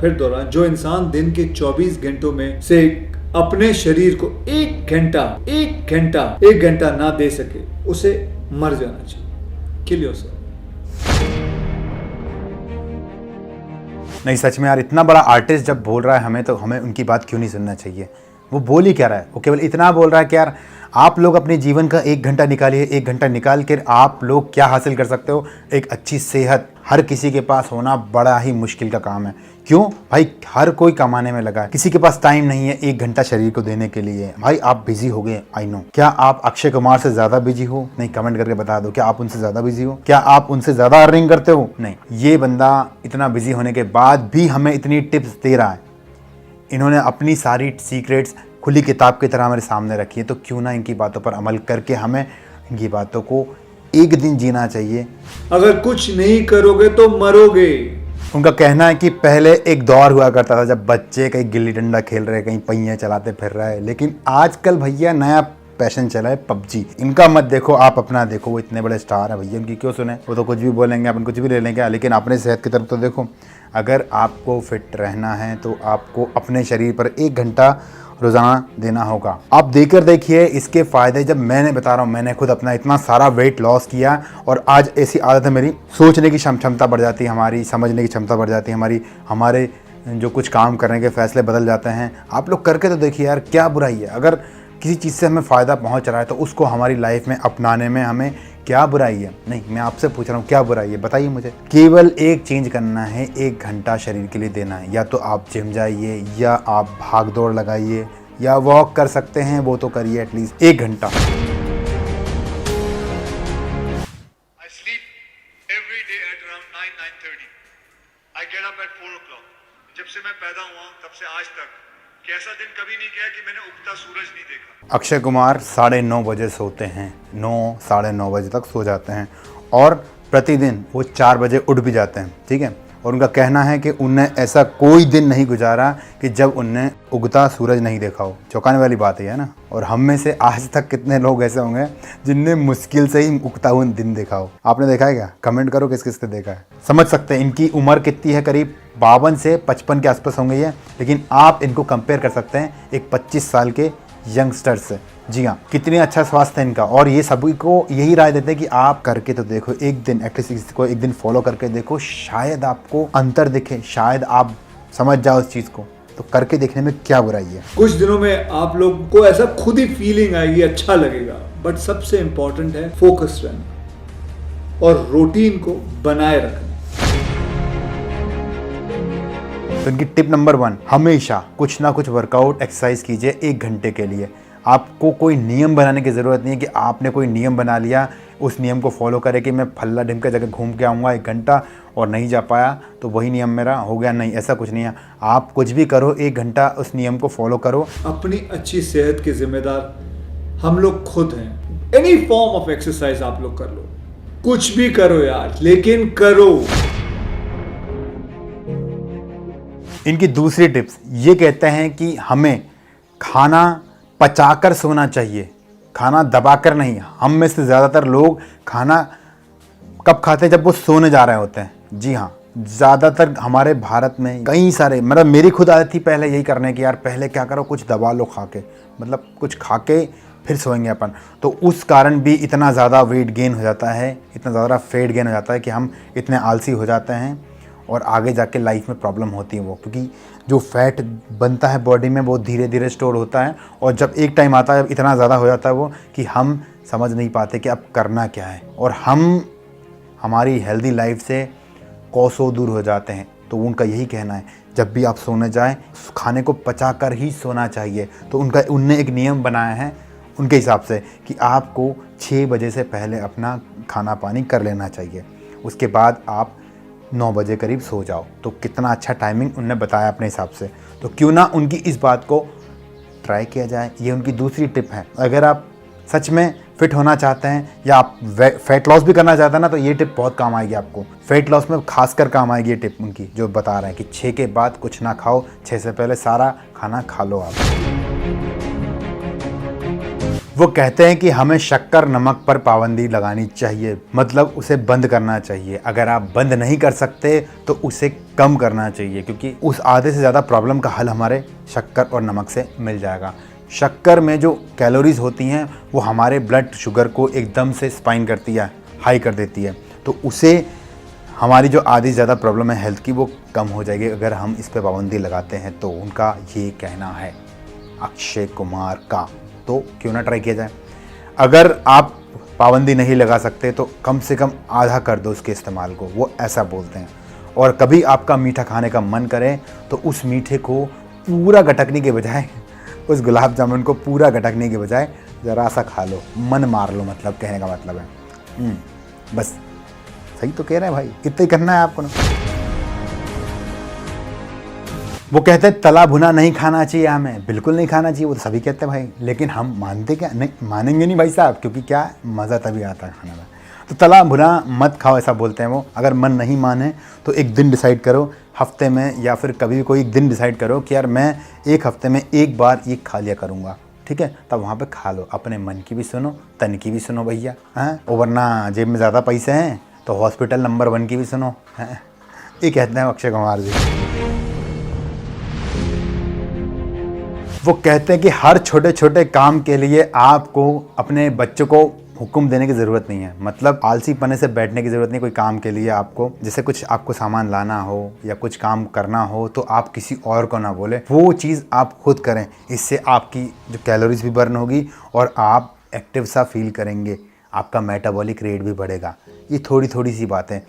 फिर दोहराएं, जो इंसान दिन के 24 घंटों में से अपने शरीर को एक घंटा ना दे सके उसे मर जाना चाहिए। Kill yourself. नहीं सच में यार, इतना बड़ा आर्टिस्ट जब बोल रहा है हमें, तो हमें उनकी बात क्यों नहीं सुनना चाहिए। वो बोल ही क्या रहा है, वो केवल इतना बोल रहा है कि यार आप लोग अपने जीवन का 1 घंटा निकालिए, 1 घंटा निकाल कर आप लोग क्या हासिल कर सकते हो। एक अच्छी सेहत हर किसी के पास होना बड़ा ही मुश्किल का काम है। क्यों भाई, हर कोई कमाने में लगा है, किसी के पास टाइम नहीं है 1 घंटा शरीर को देने के लिए। भाई आप बिजी हो गए, आई नो। क्या आप अक्षय कुमार से ज्यादा बिजी हो? नहीं, कमेंट करके बता दो। क्या आप उनसे ज्यादा बिजी हो? क्या आप उनसे ज्यादा अर्निंग करते हो? नहीं। ये बंदा इतना बिजी होने के बाद भी हमें इतनी टिप्स दे रहा है। इन्होंने अपनी सारी सीक्रेट्स खुली किताब की तरह हमारे सामने रखी है, तो क्यों ना इनकी बातों पर अमल करके हमें इनकी बातों को एक दिन जीना चाहिए। अगर कुछ नहीं करोगे तो मरोगे। उनका कहना है कि पहले एक दौर हुआ करता था जब बच्चे कहीं गिल्ली डंडा खेल रहे, कहीं पहिए चलाते फिर रहे, लेकिन आजकल भैया नया पैशन चला है पबजी। इनका मत देखो, आप अपना देखो। वो इतने बड़े स्टार है भैया, उनकी क्यों सुने। वो तो कुछ भी बोलेंगे, अपन कुछ भी ले लेंगे, लेकिन अपने सेहत की तरफ तो देखो। अगर आपको फिट रहना है तो आपको अपने शरीर पर 1 घंटा रोज़ाना देना होगा। आप देकर देखिए इसके फ़ायदे। जब मैंने बता रहा हूँ, मैंने खुद अपना इतना सारा वेट लॉस किया और आज ऐसी आदत है मेरी, सोचने की क्षमता बढ़ जाती है हमारी, समझने की क्षमता बढ़ जाती है हमारी, हमारे जो कुछ काम करने के फैसले बदल जाते हैं। आप लोग करके तो देखिए यार, क्या बुराई है। अगर किसी चीज़ से हमें फ़ायदा पहुँच रहा है तो उसको हमारी लाइफ में अपनाने में हमें क्या बुराई है। नहीं, मैं आपसे पूछ रहा हूँ क्या बुराई है, बताइए मुझे। केवल एक चेंज करना है, 1 घंटा शरीर के लिए देना है। या तो आप जिम जाइए, या आप भाग दौड़ लगाइए, या वॉक कर सकते हैं, वो तो करिए एटलीस्ट 1 घंटा। जब से मैं पैदा हुआ तब से आज तक कैसा दिन कभी नहीं गया कि मैंने उगता सूरज नहीं देखा। अक्षय कुमार 9:30 बजे सोते हैं, 9 साढ़े 9 बजे तक सो जाते हैं, और प्रतिदिन वो 4 बजे उठ भी जाते हैं, ठीक है। और उनका कहना है कि उनने ऐसा कोई दिन नहीं गुजारा कि जब उनने उगता सूरज नहीं देखा हो। चौंकाने वाली बात है ना। और हम में से आज तक कितने लोग ऐसे होंगे जिनने मुश्किल से ही उगता हुआ दिन देखा हो। आपने देखा है क्या? कमेंट करो किस किस ने देखा है। समझ सकते हैं इनकी उम्र कितनी है, करीब 52 से 55 के आसपास होंगे ये, लेकिन आप इनको कंपेयर कर सकते हैं एक 25 साल के यंगस्टर से। जी हाँ, कितनी अच्छा स्वास्थ्य है इनका। और ये सभी को यही राय देते हैं कि आप करके तो देखो, एक दिन एटलीस्ट इसको एक दिन फॉलो करके देखो, शायद आपको अंतर दिखे, शायद आप समझ जाओ इस चीज़ को। तो करके देखने में क्या बुराई है। कुछ दिनों में आप लोग को ऐसा खुद ही फीलिंग आएगी, अच्छा लगेगा। बट सबसे इंपॉर्टेंट है फोकस रहना और रूटीन को बनाए रखना। तो इनकी टिप नंबर 1, हमेशा कुछ ना कुछ वर्कआउट एक्सरसाइज कीजिए 1 घंटे के लिए। आपको कोई नियम बनाने की ज़रूरत नहीं है कि आपने कोई नियम बना लिया, उस नियम को फॉलो करें कि मैं फल्ला ढिमका जगह घूम के आऊँगा 1 घंटा और नहीं जा पाया तो वही नियम मेरा हो गया। नहीं, ऐसा कुछ नहीं है। आप कुछ भी करो, 1 घंटा उस नियम को फॉलो करो। अपनी अच्छी सेहत के जिम्मेदार हम लोग खुद हैं। एनी फॉर्म ऑफ एक्सरसाइज आप लोग कर लो, कुछ भी करो यार, लेकिन करो। इनकी दूसरी टिप्स ये कहते हैं कि हमें खाना पचाकर सोना चाहिए, खाना दबाकर नहीं। हम में से ज़्यादातर लोग खाना कब खाते हैं? जब वो सोने जा रहे होते हैं। जी हाँ, ज़्यादातर हमारे भारत में कई सारे, मतलब मेरी खुद आदत थी पहले यही करने की, यार पहले क्या करो, कुछ दबा लो खा के, मतलब कुछ खा के फिर सोएंगे अपन। तो उस कारण भी इतना ज़्यादा वेट गेन हो जाता है, इतना ज़्यादा फैट गेन हो जाता है कि हम इतने आलसी हो जाते हैं और आगे जाके लाइफ में प्रॉब्लम होती है वो, क्योंकि जो फैट बनता है बॉडी में वो धीरे धीरे स्टोर होता है, और जब एक टाइम आता है इतना ज़्यादा हो जाता है वो कि हम समझ नहीं पाते कि अब करना क्या है, और हम हमारी हेल्दी लाइफ से कोसों दूर हो जाते हैं। तो उनका यही कहना है जब भी आप सोने जाएं, खाने को पचा कर ही सोना चाहिए। तो उनने एक नियम बनाया है उनके हिसाब से कि आपको 6 बजे से पहले अपना खाना पानी कर लेना चाहिए, उसके बाद आप 9 बजे करीब सो जाओ। तो कितना अच्छा टाइमिंग उनने बताया अपने हिसाब से। तो क्यों ना उनकी इस बात को ट्राई किया जाए। ये उनकी दूसरी टिप है। अगर आप सच में फिट होना चाहते हैं या आप फैट लॉस भी करना चाहते हैं ना, तो ये टिप बहुत काम आएगी आपको। फैट लॉस में खासकर काम आएगी ये टिप उनकी, जो बता रहे हैं कि 6 के बाद कुछ ना खाओ, 6 से पहले सारा खाना खा लो आप। वो कहते हैं कि हमें शक्कर नमक पर पाबंदी लगानी चाहिए, मतलब उसे बंद करना चाहिए। अगर आप बंद नहीं कर सकते तो उसे कम करना चाहिए, क्योंकि उस आधे से ज़्यादा प्रॉब्लम का हल हमारे शक्कर और नमक से मिल जाएगा। शक्कर में जो कैलोरीज होती हैं वो हमारे ब्लड शुगर को एकदम से स्पाइन करती है, हाई कर देती है, तो उसे हमारी जो आधी ज़्यादा प्रॉब्लम है हेल्थ की वो कम हो जाएगी अगर हम इस पर पाबंदी लगाते हैं। तो उनका ये कहना है अक्षय कुमार का, तो क्यों ना ट्राई किया जाए। अगर आप पाबंदी नहीं लगा सकते तो कम से कम आधा कर दो उसके इस्तेमाल को, वो ऐसा बोलते हैं। और कभी आपका मीठा खाने का मन करे तो उस मीठे को पूरा गटकने के बजाय, उस गुलाब जामुन को पूरा गटकने के बजाय ज़रा सा खा लो, मन मार लो, मतलब कहने का मतलब है। बस सही तो कह रहे हैं भाई, इतना ही करना है आपको ना। वो कहते हैं तला भुना नहीं खाना चाहिए, हमें बिल्कुल नहीं खाना चाहिए, वो तो सभी कहते हैं भाई, लेकिन हम मानते क्या नहीं, मानेंगे नहीं भाई साहब, क्योंकि क्या मज़ा तभी आता है खाने में। तो तला भुना मत खाओ ऐसा बोलते हैं वो। अगर मन नहीं माने तो एक दिन डिसाइड करो हफ्ते में, या फिर कभी भी कोई एक दिन डिसाइड करो कि यार मैं एक हफ्ते में एक बार ये खा लिया करूँगा, ठीक है, तब वहाँ पे खा लो। अपने मन की भी सुनो, तन की भी सुनो भैया, हैं। और वरना जेब में ज़्यादा पैसे हैं तो हॉस्पिटल नंबर 1 की भी सुनो, हैं। ये कहते हैं अक्षय कुमार जी। वो कहते हैं कि हर छोटे छोटे काम के लिए आपको अपने बच्चों को हुक्म देने की ज़रूरत नहीं है, मतलब आलसी पने से बैठने की ज़रूरत नहीं। कोई काम के लिए आपको, जैसे कुछ आपको सामान लाना हो या कुछ काम करना हो तो आप किसी और को ना बोले, वो चीज़ आप खुद करें। इससे आपकी जो कैलोरीज भी बर्न होगी और आप एक्टिव सा फील करेंगे, आपका मेटाबॉलिक रेट भी बढ़ेगा। ये थोड़ी थोड़ी सी बातें।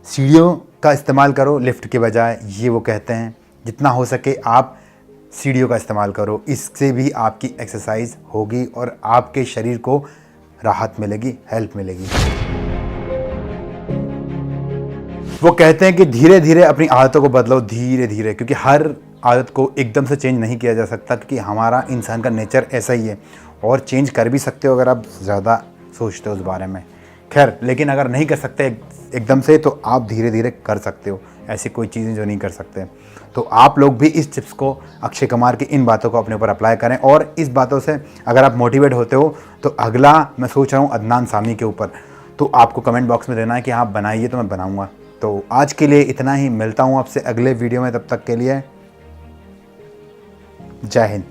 सीढ़ियों का इस्तेमाल करो लिफ्ट के बजाय, ये वो कहते हैं। जितना हो सके आप सीढ़ियों का इस्तेमाल करो, इससे भी आपकी एक्सरसाइज होगी और आपके शरीर को राहत मिलेगी, हेल्प मिलेगी। वो कहते हैं कि धीरे धीरे अपनी आदतों को बदलो, धीरे धीरे, क्योंकि हर आदत को एकदम से चेंज नहीं किया जा सकता, क्योंकि हमारा इंसान का नेचर ऐसा ही है। और चेंज कर भी सकते हो अगर आप ज़्यादा सोचते हो उस बारे में, खैर, लेकिन अगर नहीं कर सकते एकदम से तो आप धीरे धीरे कर सकते हो। ऐसी कोई चीज़ें जो नहीं कर सकते, तो आप लोग भी इस टिप्स को, अक्षय कुमार की इन बातों को अपने ऊपर अप्लाई करें। और इस बातों से अगर आप मोटिवेट होते हो तो अगला मैं सोच रहा हूँ अदनान सामी के ऊपर, तो आपको कमेंट बॉक्स में देना है कि आप बनाइए तो मैं बनाऊँगा। तो आज के लिए इतना ही, मिलता हूँ आपसे अगले वीडियो में, तब तक के लिए जय हिंद।